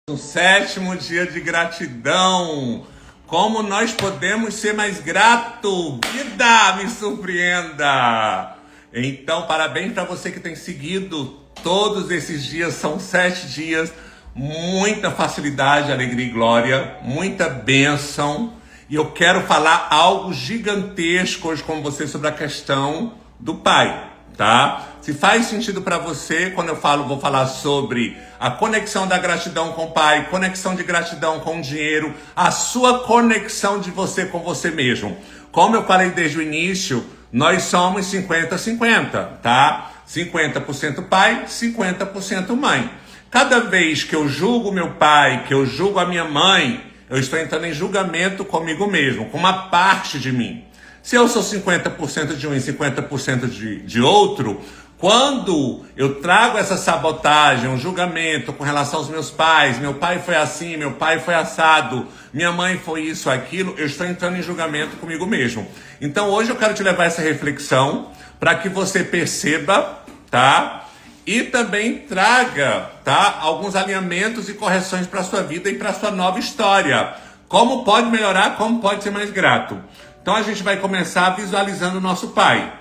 Um sétimo dia de gratidão. Como nós podemos ser mais grato? Vida, me surpreenda! Então, parabéns para você que tem seguido todos esses dias. São 7 dias. Muita facilidade, alegria e glória. Muita bênção. E eu quero falar algo gigantesco hoje com você sobre a questão do Pai, tá? Se faz sentido para você, quando eu vou falar sobre a conexão da gratidão com o Pai, conexão de gratidão com o dinheiro, a sua conexão de você com você mesmo. Como eu falei desde o início, nós somos 50-50, tá? 50% pai, 50% mãe. Cada vez que eu julgo meu pai, que eu julgo a minha mãe, eu estou entrando em julgamento comigo mesmo, com uma parte de mim. Se eu sou 50% de um e 50% de outro, quando eu trago essa sabotagem, um julgamento com relação aos meus pais, meu pai foi assim, meu pai foi assado, minha mãe foi isso, aquilo, eu estou entrando em julgamento comigo mesmo. Então hoje eu quero te levar essa reflexão para que você perceba, tá? E também traga, tá? Alguns alinhamentos e correções para a sua vida e para a sua nova história. Como pode melhorar, como pode ser mais grato. Então a gente vai começar visualizando o nosso pai.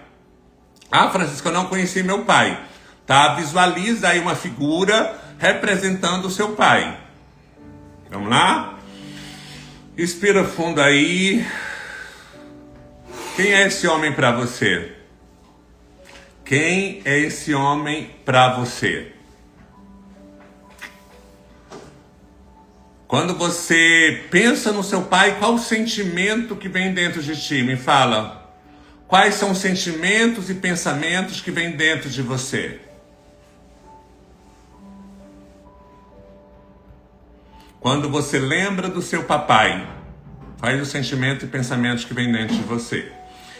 Ah, Francisco, eu não conheci meu pai. Tá? Visualiza aí uma figura representando o seu pai. Vamos lá? Respira fundo aí. Quem é esse homem para você? Quem é esse homem para você? Quando você pensa no seu pai, qual o sentimento que vem dentro de ti? Me fala. Quais são os sentimentos e pensamentos que vêm dentro de você? Quando você lembra do seu papai, quais os sentimentos e pensamentos que vêm dentro de você?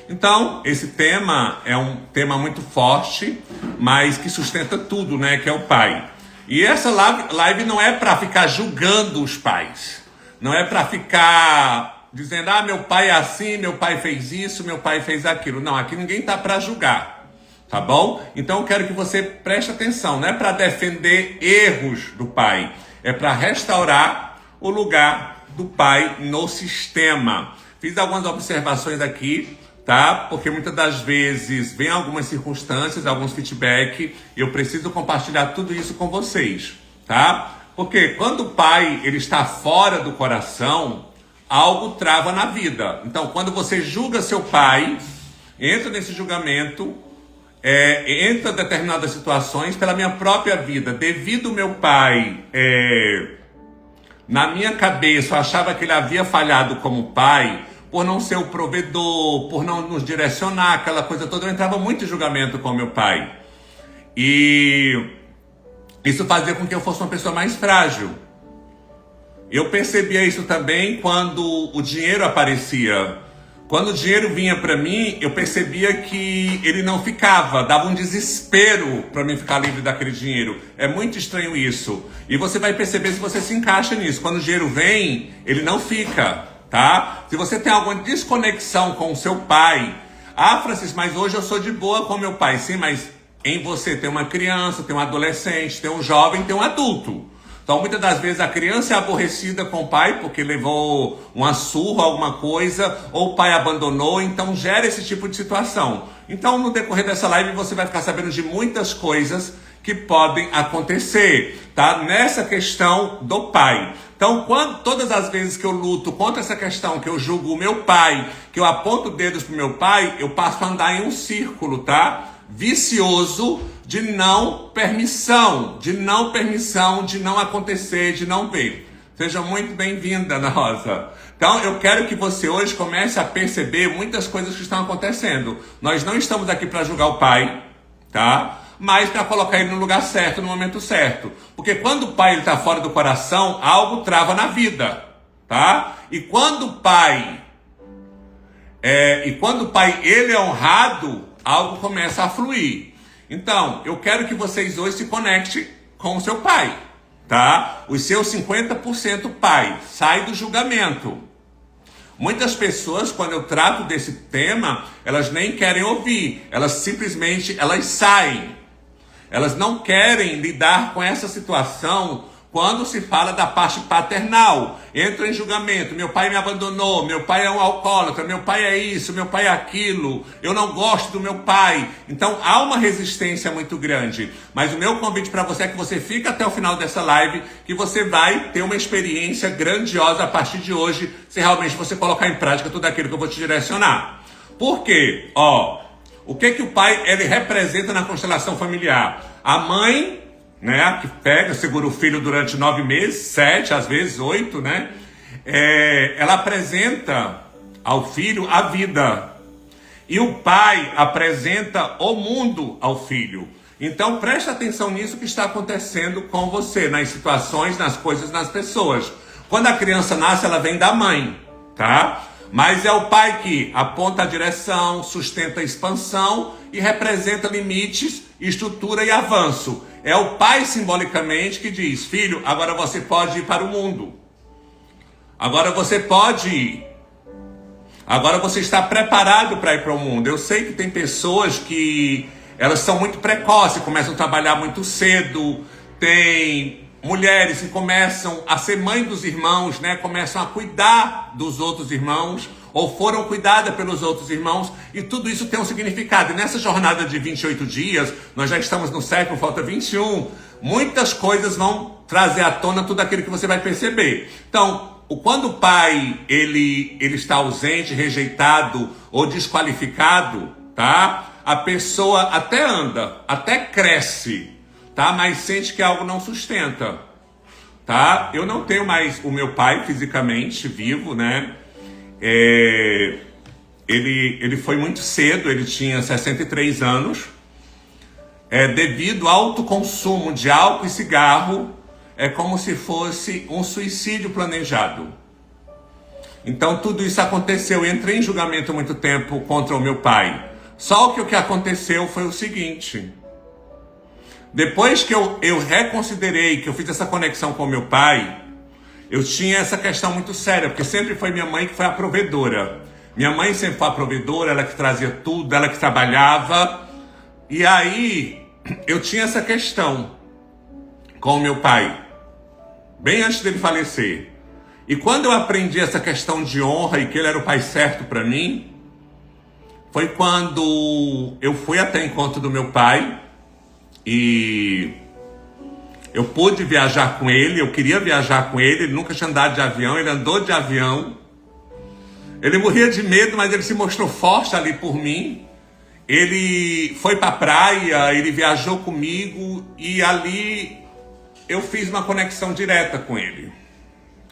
Então, esse tema é um tema muito forte, mas que sustenta tudo, né? Que é o pai. E essa live não é para ficar julgando os pais. Não é para ficar dizendo, meu pai é assim, meu pai fez isso, meu pai fez aquilo. Não, aqui ninguém está para julgar, tá bom? Então eu quero que você preste atenção. Não é para defender erros do pai. É para restaurar o lugar do pai no sistema. Fiz algumas observações aqui, tá? Porque muitas das vezes vem algumas circunstâncias, alguns feedback, e eu preciso compartilhar tudo isso com vocês, tá? Porque quando o pai ele está fora do coração, algo trava na vida. Então, quando você julga seu pai, entra nesse julgamento, entra em determinadas situações pela minha própria vida. Devido ao meu pai, na minha cabeça, eu achava que ele havia falhado como pai, por não ser o provedor, por não nos direcionar, aquela coisa toda, eu entrava muito em julgamento com meu pai. E isso fazia com que eu fosse uma pessoa mais frágil. Eu percebia isso também quando o dinheiro aparecia. Quando o dinheiro vinha para mim, eu percebia que ele não ficava, dava um desespero para mim ficar livre daquele dinheiro. É muito estranho isso. E você vai perceber se você se encaixa nisso. Quando o dinheiro vem, ele não fica, tá? Se você tem alguma desconexão com o seu pai, Francisco, mas hoje eu sou de boa com meu pai. Sim, mas em você tem uma criança, tem um adolescente, tem um jovem, tem um adulto. Então, muitas das vezes, a criança é aborrecida com o pai porque levou uma surra, alguma coisa, ou o pai abandonou, então gera esse tipo de situação. Então, no decorrer dessa live, você vai ficar sabendo de muitas coisas que podem acontecer, tá? Nessa questão do pai. Então, todas as vezes que eu luto contra essa questão, que eu julgo o meu pai, que eu aponto dedos pro meu pai, eu passo a andar em um círculo, tá? Vicioso de não permissão, de não acontecer, de não ver. Seja muito bem-vinda, Ana Rosa. Então, eu quero que você hoje comece a perceber muitas coisas que estão acontecendo. Nós não estamos aqui para julgar o pai, tá? Mas para colocar ele no lugar certo, no momento certo. Porque quando o pai está fora do coração, algo trava na vida, tá? E quando o pai ele é honrado, algo começa a fluir. Então, eu quero que vocês hoje se conectem com o seu pai, tá? Os seus 50% pai. Sai do julgamento. Muitas pessoas, quando eu trato desse tema, elas nem querem ouvir. Elas simplesmente saem. Elas não querem lidar com essa situação quando se fala da parte paternal. Entra em julgamento. Meu pai me abandonou, meu pai é um alcoólatra, meu pai é isso, meu pai é aquilo, eu não gosto do meu pai. Então há uma resistência muito grande. Mas o meu convite para você é que você fique até o final dessa live, que você vai ter uma experiência grandiosa a partir de hoje, se realmente você colocar em prática tudo aquilo que eu vou te direcionar. Por quê? O que o pai ele representa na constelação familiar? A mãe, né, que pega, segura o filho durante 9 meses, 7, às vezes 8, né? Ela apresenta ao filho a vida. E o pai apresenta o mundo ao filho. Então presta atenção nisso que está acontecendo com você, nas situações, nas coisas, nas pessoas. Quando a criança nasce, ela vem da mãe, tá? Mas é o pai que aponta a direção, sustenta a expansão e representa limites, estrutura e avanço. É o pai simbolicamente que diz: filho, agora você pode ir para o mundo. Agora você pode ir. Agora você está preparado para ir para o mundo. Eu sei que tem pessoas que elas são muito precoces, começam a trabalhar muito cedo. Tem mulheres que começam a ser mãe dos irmãos, né? Começam a cuidar dos outros irmãos, ou foram cuidadas pelos outros irmãos, e tudo isso tem um significado. E nessa jornada de 28 dias, nós já estamos no século, falta 21, muitas coisas vão trazer à tona tudo aquilo que você vai perceber. Então, quando o pai ele está ausente, rejeitado ou desqualificado, tá? A pessoa até anda, até cresce, tá? Mas sente que algo não sustenta, tá? Eu não tenho mais o meu pai fisicamente vivo, né? Ele foi muito cedo, ele tinha 63 anos. Devido ao alto consumo de álcool e cigarro, é como se fosse um suicídio planejado. Então tudo isso aconteceu. Eu entrei em julgamento há muito tempo contra o meu pai. Só que o que aconteceu foi o seguinte: depois que eu reconsiderei, que eu fiz essa conexão com o meu pai, eu tinha essa questão muito séria, porque sempre foi minha mãe que foi a provedora. Minha mãe sempre foi a provedora, ela que trazia tudo, ela que trabalhava. E aí eu tinha essa questão com o meu pai, bem antes dele falecer. E quando eu aprendi essa questão de honra e que ele era o pai certo para mim, foi quando eu fui até o encontro do meu pai e eu pude viajar com ele. Eu queria viajar com ele, ele nunca tinha andado de avião, ele andou de avião. Ele morria de medo, mas ele se mostrou forte ali por mim. Ele foi para a praia, ele viajou comigo e ali eu fiz uma conexão direta com ele,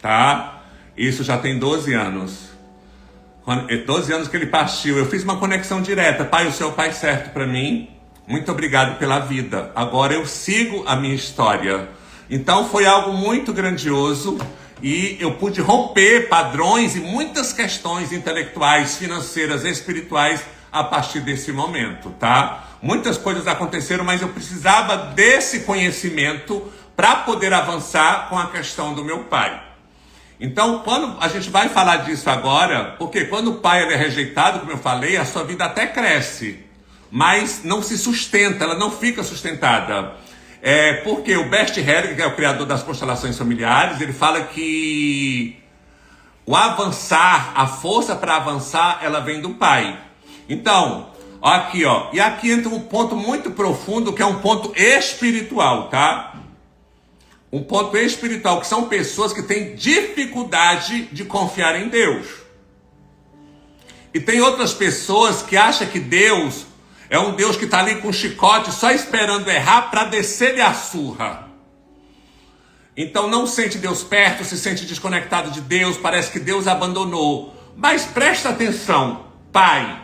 tá? Isso já tem 12 anos. 12 anos que ele partiu, eu fiz uma conexão direta. Pai, o seu pai certo para mim. Muito obrigado pela vida. Agora eu sigo a minha história. Então foi algo muito grandioso e eu pude romper padrões e muitas questões intelectuais, financeiras, espirituais a partir desse momento, tá? Muitas coisas aconteceram, mas eu precisava desse conhecimento para poder avançar com a questão do meu pai. Então, quando a gente vai falar disso agora, porque quando o pai ele é rejeitado, como eu falei, a sua vida até cresce, mas não se sustenta, ela não fica sustentada. Porque o Bert Hellinger, que é o criador das constelações familiares, ele fala que o avançar, a força para avançar, ela vem do pai. Então, aqui, ó, e aqui entra um ponto muito profundo, que é um ponto espiritual, tá? Um ponto espiritual, que são pessoas que têm dificuldade de confiar em Deus. E tem outras pessoas que acham que Deus é um Deus que está ali com um chicote só esperando errar para descer-lhe a surra. Então não sente Deus perto, se sente desconectado de Deus, parece que Deus abandonou. Mas presta atenção, Pai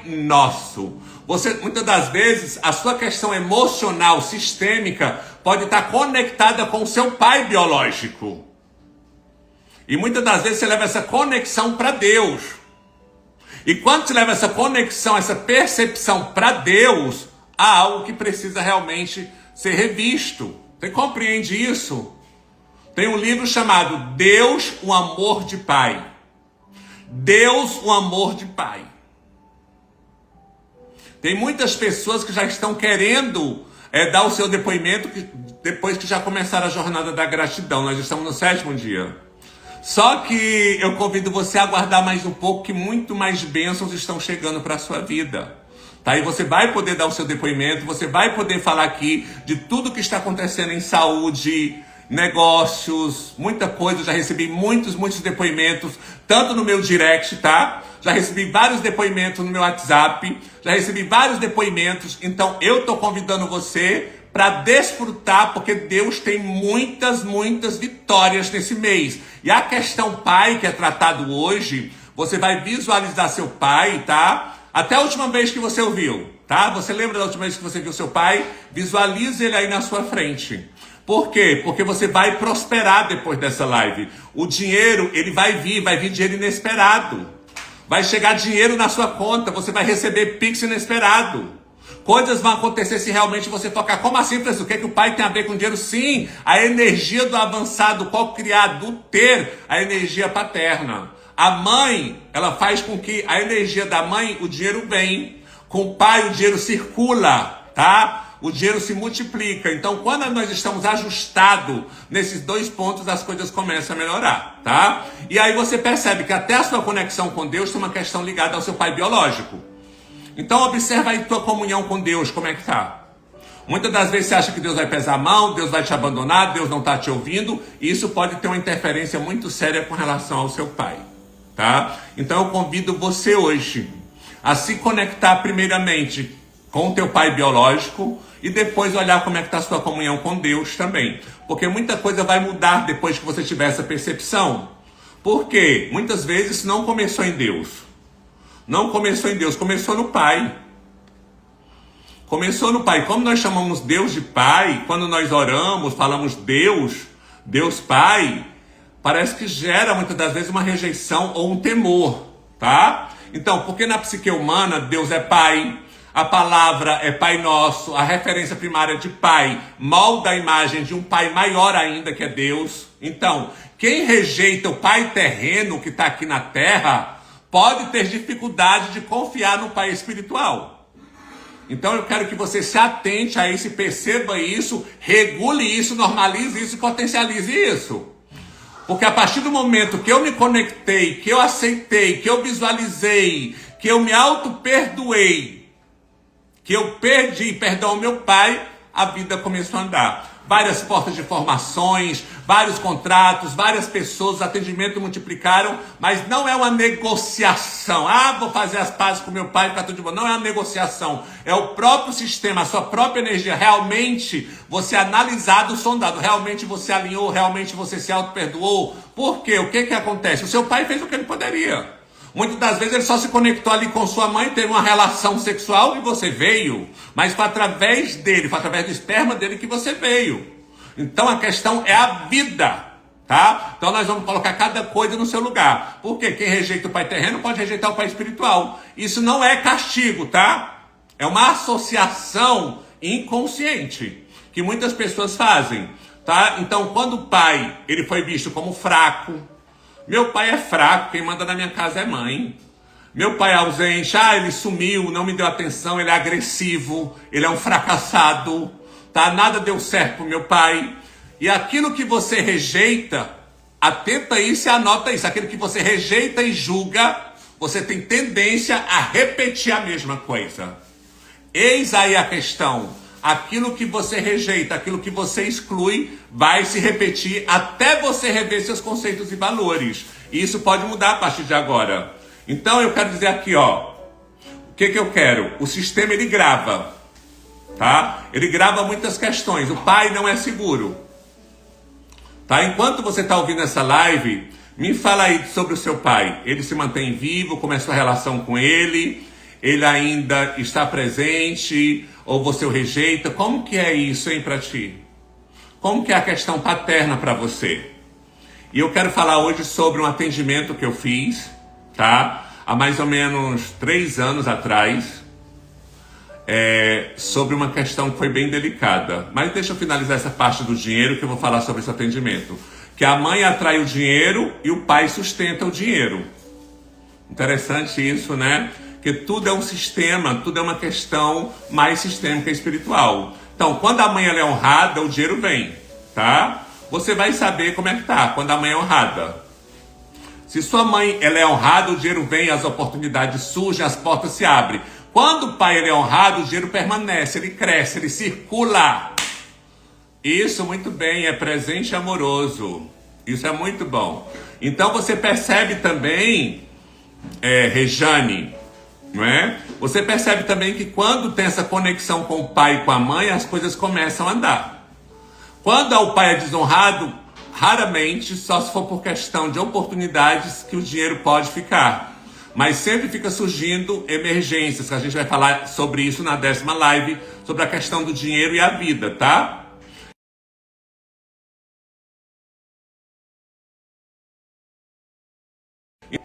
nosso. Você, muitas das vezes, a sua questão emocional, sistêmica, pode estar conectada com o seu pai biológico. E muitas das vezes você leva essa conexão para Deus. E quando você leva essa conexão, essa percepção para Deus, há algo que precisa realmente ser revisto. Você compreende isso? Tem um livro chamado Deus, o Amor de Pai. Deus, o Amor de Pai. Tem muitas pessoas que já estão querendo dar o seu depoimento depois que já começar a jornada da gratidão. Nós estamos no 7º dia. Só que eu convido você a aguardar mais um pouco, que muito mais bênçãos estão chegando para a sua vida. Tá? E você vai poder dar o seu depoimento, você vai poder falar aqui de tudo que está acontecendo em saúde, negócios, muita coisa. Eu já recebi muitos depoimentos, tanto no meu direct, tá? Já recebi vários depoimentos no meu WhatsApp, já recebi vários depoimentos. Então eu tô convidando você para desfrutar, porque Deus tem muitas vitórias nesse mês. E a questão pai, que é tratado hoje, você vai visualizar seu pai, tá? Até a última vez que você ouviu, tá? Você lembra da última vez que você viu seu pai? Visualize ele aí na sua frente. Por quê? Porque você vai prosperar depois dessa live. O dinheiro, ele vai vir dinheiro inesperado. Vai chegar dinheiro na sua conta, você vai receber Pix inesperado. Coisas vão acontecer se realmente você focar. Como assim, professor? O que é que o pai tem a ver com dinheiro? Sim, a energia do avançado, co-criar, do ter, a energia paterna. A mãe, ela faz com que a energia da mãe, o dinheiro vem. Com o pai, o dinheiro circula, tá? O dinheiro se multiplica. Então, quando nós estamos ajustados nesses 2 pontos, as coisas começam a melhorar, tá? E aí você percebe que até a sua conexão com Deus tem uma questão ligada ao seu pai biológico. Então, observa aí tua comunhão com Deus, como é que tá? Muitas das vezes você acha que Deus vai pesar a mão, Deus vai te abandonar, Deus não está te ouvindo. E isso pode ter uma interferência muito séria com relação ao seu pai, tá? Então, eu convido você hoje a se conectar primeiramente com o teu pai biológico e depois olhar como é que está a sua comunhão com Deus também. Porque muita coisa vai mudar depois que você tiver essa percepção. Por quê? Muitas vezes isso não começou em Deus. Não começou em Deus, começou no pai. Começou no pai. Como nós chamamos Deus de pai, quando nós oramos, falamos Deus Pai, parece que gera muitas das vezes uma rejeição ou um temor, tá? Então, porque na psique humana Deus é pai, a palavra é Pai Nosso, a referência primária de pai molda a imagem de um pai maior ainda, que é Deus. Então, quem rejeita o pai terreno que está aqui na terra pode ter dificuldade de confiar no pai espiritual. Então eu quero que você se atente a isso, perceba isso, regule isso, normalize isso e potencialize isso. Porque a partir do momento que eu me conectei, que eu aceitei, que eu visualizei, que eu me auto-perdoei, que eu pedi perdão ao meu pai, a vida começou a andar. Várias portas de formações, vários contratos, várias pessoas, os atendimentos multiplicaram, mas não é uma negociação. Ah, vou fazer as pazes com meu pai e ficar tudo de boa. Não é uma negociação. É o próprio sistema, a sua própria energia. Realmente você analisado, sondado. Realmente você alinhou, realmente você se auto-perdoou. Por quê? O que acontece? O seu pai fez o que ele poderia. Muitas das vezes ele só se conectou ali com sua mãe, teve uma relação sexual e você veio. Mas foi através dele, foi através do esperma dele que você veio. Então a questão é a vida, tá? Então nós vamos colocar cada coisa no seu lugar. Porque quem rejeita o pai terreno pode rejeitar o pai espiritual. Isso não é castigo, tá? É uma associação inconsciente que muitas pessoas fazem, tá? Então quando o pai ele foi visto como fraco, meu pai é fraco, quem manda na minha casa é mãe. Meu pai é ausente, ele sumiu, não me deu atenção, ele é agressivo, ele é um fracassado, tá? Nada deu certo pro meu pai. E aquilo que você rejeita, atenta isso e anota isso. Aquilo que você rejeita e julga, você tem tendência a repetir a mesma coisa. Eis aí a questão. Aquilo que você rejeita, aquilo que você exclui, vai se repetir até você rever seus conceitos e valores. E isso pode mudar a partir de agora. Então eu quero dizer aqui, ó, o que eu quero? O sistema ele grava, tá? Ele grava muitas questões. O pai não é seguro, tá? Enquanto você está ouvindo essa live, me fala aí sobre o seu pai. Ele se mantém vivo? Como é a sua relação com ele? Ele ainda está presente? Ou você o rejeita? Como que é isso, hein, para ti? Como que é a questão paterna para você? E eu quero falar hoje sobre um atendimento que eu fiz, tá? Há mais ou menos 3 anos atrás, sobre uma questão que foi bem delicada. Mas deixa eu finalizar essa parte do dinheiro que eu vou falar sobre esse atendimento. Que a mãe atrai o dinheiro e o pai sustenta o dinheiro. Interessante isso, né? Porque tudo é um sistema, tudo é uma questão mais sistêmica e espiritual. Então, quando a mãe ela é honrada, o dinheiro vem, tá? Você vai saber como é que tá quando a mãe é honrada. Se sua mãe ela é honrada, o dinheiro vem, as oportunidades surgem, as portas se abrem. Quando o pai ele é honrado, o dinheiro permanece, ele cresce, ele circula. Isso, muito bem, é presente amoroso. Isso é muito bom. Então você percebe também, Rejane, não é? Você percebe também que quando tem essa conexão com o pai e com a mãe, as coisas começam a andar. Quando o pai é desonrado, raramente, só se for por questão de oportunidades, que o dinheiro pode ficar. Mas sempre fica surgindo emergências, que a gente vai falar sobre isso na 10ª live, sobre a questão do dinheiro e a vida, tá?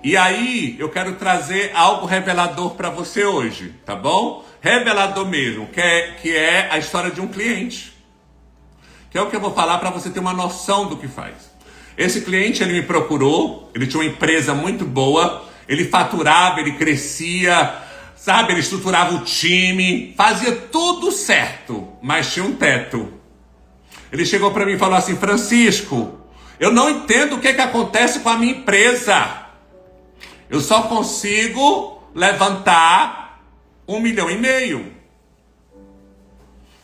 E aí, eu quero trazer algo revelador para você hoje, tá bom? Revelador mesmo, que é a história de um cliente. Que é o que eu vou falar para você ter uma noção do que faz. Esse cliente, ele me procurou, ele tinha uma empresa muito boa, ele faturava, ele crescia, sabe? Ele estruturava o time, fazia tudo certo, mas tinha um teto. Ele chegou para mim e falou assim: Francisco, eu não entendo o que acontece com a minha empresa. Eu só consigo levantar 1,5 milhão.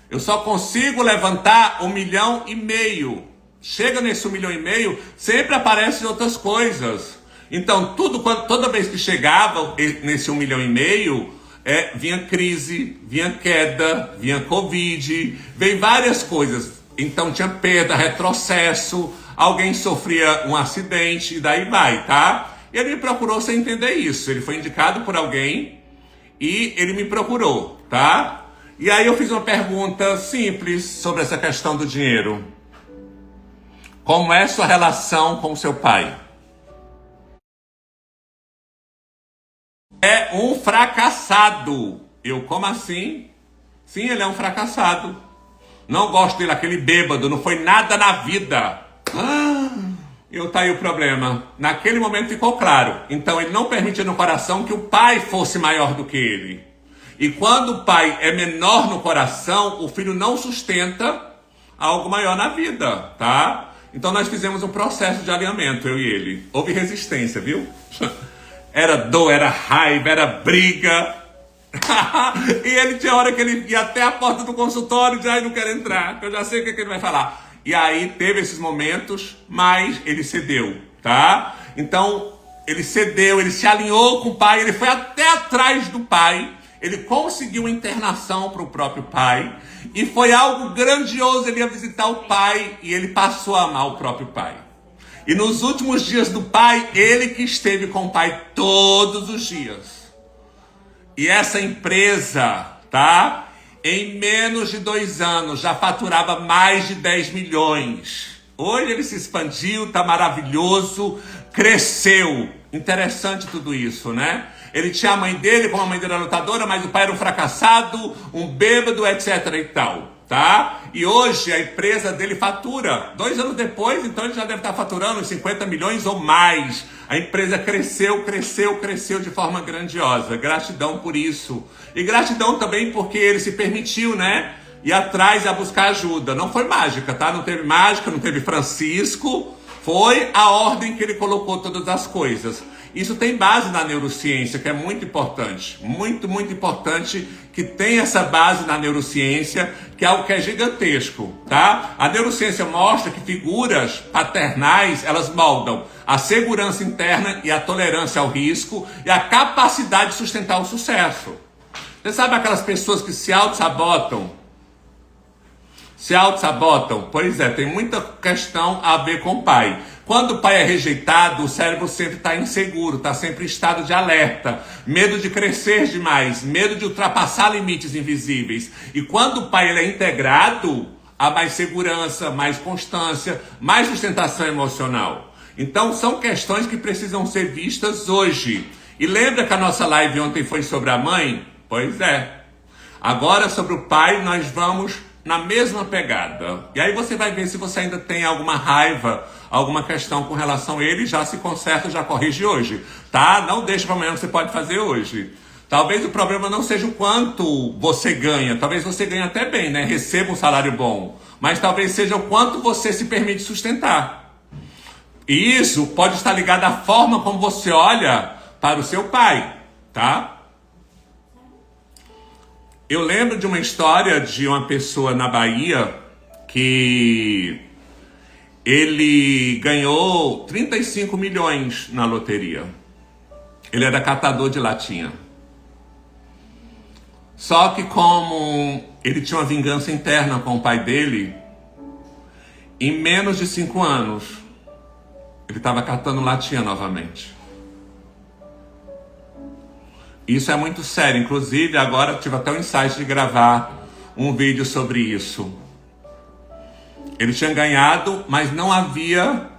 Eu só consigo levantar 1,5 milhão. Chega nesse 1,5 milhão, sempre aparecem outras coisas. Então, toda vez que chegava nesse 1,5 milhão, vinha crise, vinha queda, vinha Covid, veio várias coisas. Então tinha perda, retrocesso, alguém sofria um acidente e daí vai, tá? E ele me procurou sem entender isso. Ele foi indicado por alguém e ele me procurou, tá? E aí eu fiz uma pergunta simples sobre essa questão do dinheiro. Como é sua relação com o seu pai? É um fracassado. Eu, como assim? Sim, ele é um fracassado. Não gosto dele, aquele bêbado, não foi nada na vida. Tá aí o problema. Naquele momento ficou claro. Então ele não permitia no coração que o pai fosse maior do que ele. E quando o pai é menor no coração, o filho não sustenta algo maior na vida, tá? Então nós fizemos um processo de alinhamento, eu e ele. Houve resistência, viu? Era dor, era raiva, era briga. E ele tinha hora que ele ia até a porta do consultório e já não quer entrar, que eu já sei o que ele vai falar. E aí teve esses momentos, mas ele cedeu, tá? Então, ele cedeu, ele se alinhou com o pai, ele foi até atrás do pai, ele conseguiu internação para o próprio pai, e foi algo grandioso, ele ia visitar o pai, e ele passou a amar o próprio pai. E nos últimos dias do pai, ele que esteve com o pai todos os dias. E essa empresa, tá? Em menos de 2 anos, já faturava mais de 10 milhões. Hoje ele se expandiu, tá maravilhoso, cresceu. Interessante tudo isso, né? Ele tinha a mãe dele, como a mãe dele era lutadora, mas o pai era um fracassado, um bêbado, etc e tal, tá? E hoje a empresa dele fatura. 2 anos depois, então ele já deve estar faturando uns 50 milhões ou mais. A empresa cresceu, cresceu, cresceu de forma grandiosa. Gratidão por isso. E gratidão também porque ele se permitiu, né? Ir atrás a buscar ajuda. Não foi mágica, tá? Não teve mágica, não teve Francisco. Foi a ordem que ele colocou todas as coisas. Isso tem base na neurociência, que é muito importante. Muito, muito importante que tem essa base na neurociência, que é algo que é gigantesco, tá? A neurociência mostra que figuras paternais, elas moldam a segurança interna e a tolerância ao risco e a capacidade de sustentar o sucesso. Você sabe aquelas pessoas que se auto-sabotam? Se auto-sabotam? Pois é, tem muita questão a ver com o pai. Quando o pai é rejeitado, o cérebro sempre está inseguro, está sempre em estado de alerta, medo de crescer demais, medo de ultrapassar limites invisíveis. E quando o pai ele é integrado, há mais segurança, mais constância, mais sustentação emocional. Então são questões que precisam ser vistas hoje. E lembra que a nossa live ontem foi sobre a mãe? Pois é. Agora sobre o pai nós vamos na mesma pegada. E aí você vai ver se você ainda tem alguma raiva, alguma questão com relação a ele, já se conserta, já corrige hoje, tá? Não deixa para amanhã, que você pode fazer hoje. Talvez o problema não seja o quanto você ganha. Talvez você ganhe até bem, né? Receba um salário bom. Mas talvez seja o quanto você se permite sustentar. E isso pode estar ligado à forma como você olha para o seu pai, tá? Eu lembro de uma história de uma pessoa na Bahia que ele ganhou 35 milhões na loteria. Ele era catador de latinha. Só que como ele tinha uma vingança interna com o pai dele, em menos de 5 anos, ele estava catando latinha novamente. Isso é muito sério. Inclusive, agora tive até o insight de gravar um vídeo sobre isso. Ele tinha ganhado, mas não havia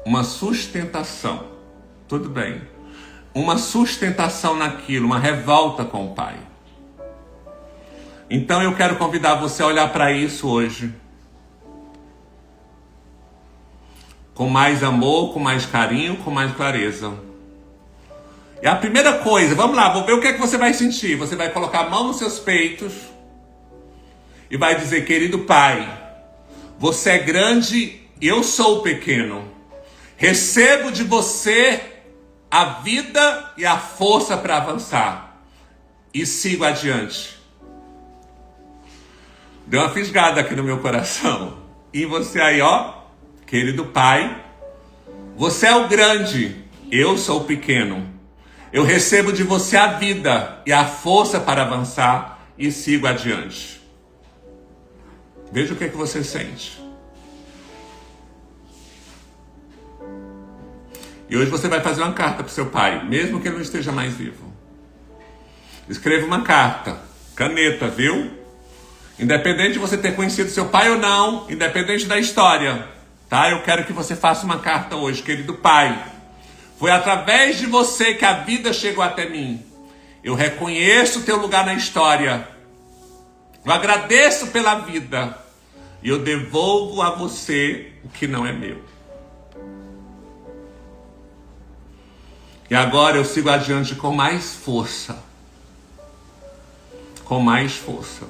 uma sustentação. Tudo bem. Uma sustentação naquilo, uma revolta com o pai. Então eu quero convidar você a olhar para isso hoje. Com mais amor, com mais carinho, com mais clareza. E a primeira coisa, vamos lá, vou ver o que é que você vai sentir. Você vai colocar a mão nos seus peitos e vai dizer: querido pai, você é grande e eu sou pequeno. Recebo de você a vida e a força para avançar. E sigo adiante. Deu uma fisgada aqui no meu coração. E você aí, ó, querido pai, você é o grande, eu sou o pequeno. Eu recebo de você a vida e a força para avançar e sigo adiante. Veja o que é que você sente. E hoje você vai fazer uma carta para o seu pai, mesmo que ele não esteja mais vivo. Escreva uma carta, caneta, viu? Independente de você ter conhecido seu pai ou não, independente da história, tá? Eu quero que você faça uma carta hoje, querido pai. Foi através de você que a vida chegou até mim. Eu reconheço o teu lugar na história. Eu agradeço pela vida. E eu devolvo a você o que não é meu. E agora eu sigo adiante com mais força. Com mais força.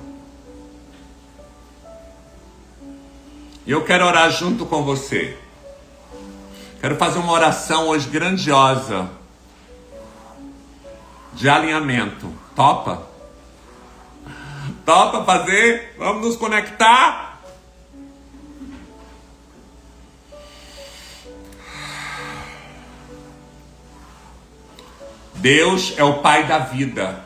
E eu quero orar junto com você. Quero fazer uma oração hoje grandiosa. De alinhamento. Topa? Topa fazer? Vamos nos conectar? Deus é o Pai da vida,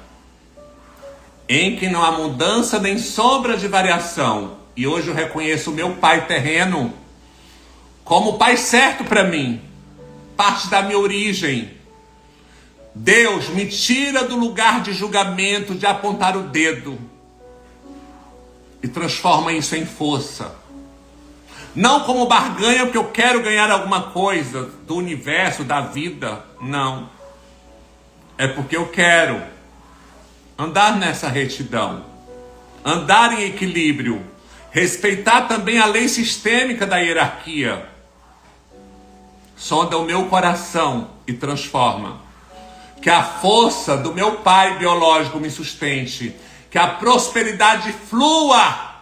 em que não há mudança nem sombra de variação. E hoje eu reconheço o meu Pai terreno como o Pai certo para mim, parte da minha origem. Deus, me tira do lugar de julgamento, de apontar o dedo, e transforma isso em força. Não como barganha, porque eu quero ganhar alguma coisa do universo, da vida. Não. É porque eu quero andar nessa retidão, andar em equilíbrio, respeitar também a lei sistêmica da hierarquia. Sonda o meu coração e transforma. Que a força do meu pai biológico me sustente. Que a prosperidade flua.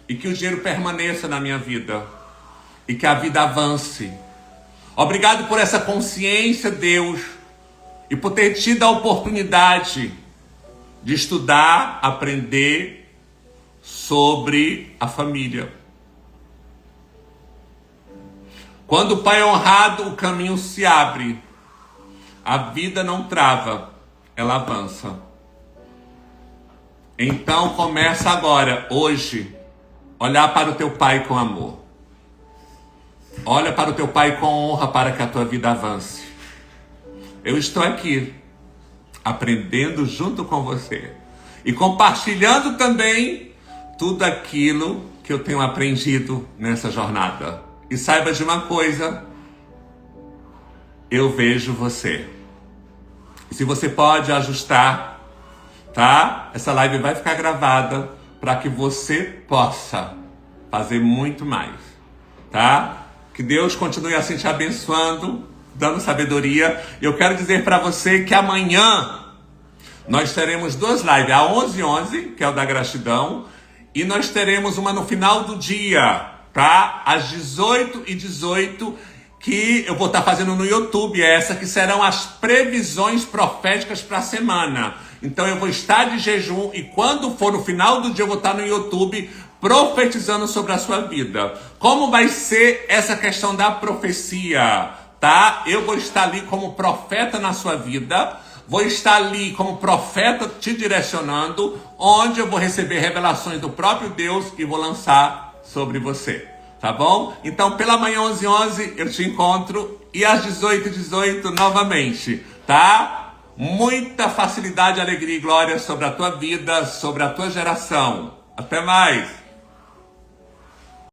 E que o dinheiro permaneça na minha vida. E que a vida avance. Obrigado por essa consciência, Deus. E por ter tido a oportunidade de estudar, aprender sobre a família. Quando o pai é honrado, o caminho se abre. A vida não trava, ela avança. Então começa agora, hoje, olhar para o teu pai com amor. Olha para o teu pai com honra para que a tua vida avance. Eu estou aqui, aprendendo junto com você. E compartilhando também tudo aquilo que eu tenho aprendido nessa jornada. E saiba de uma coisa, eu vejo você. E se você pode ajustar, tá? Essa live vai ficar gravada para que você possa fazer muito mais, tá? Que Deus continue assim te abençoando dando sabedoria. Eu quero dizer para você que amanhã nós teremos duas lives, a 11h11, que é o da gratidão, e nós teremos uma no final do dia, tá? Às 18h18, que eu vou estar fazendo no YouTube, essa que serão as previsões proféticas para a semana. Então eu vou estar de jejum e quando for no final do dia eu vou estar no YouTube profetizando sobre a sua vida. Como vai ser essa questão da profecia, tá? Eu vou estar ali como profeta na sua vida, vou estar ali como profeta te direcionando, onde eu vou receber revelações do próprio Deus e vou lançar sobre você. Tá bom? Então, pela manhã 11h11 eu te encontro e às 18h18 novamente, tá? Muita facilidade, alegria e glória sobre a tua vida, sobre a tua geração. Até mais!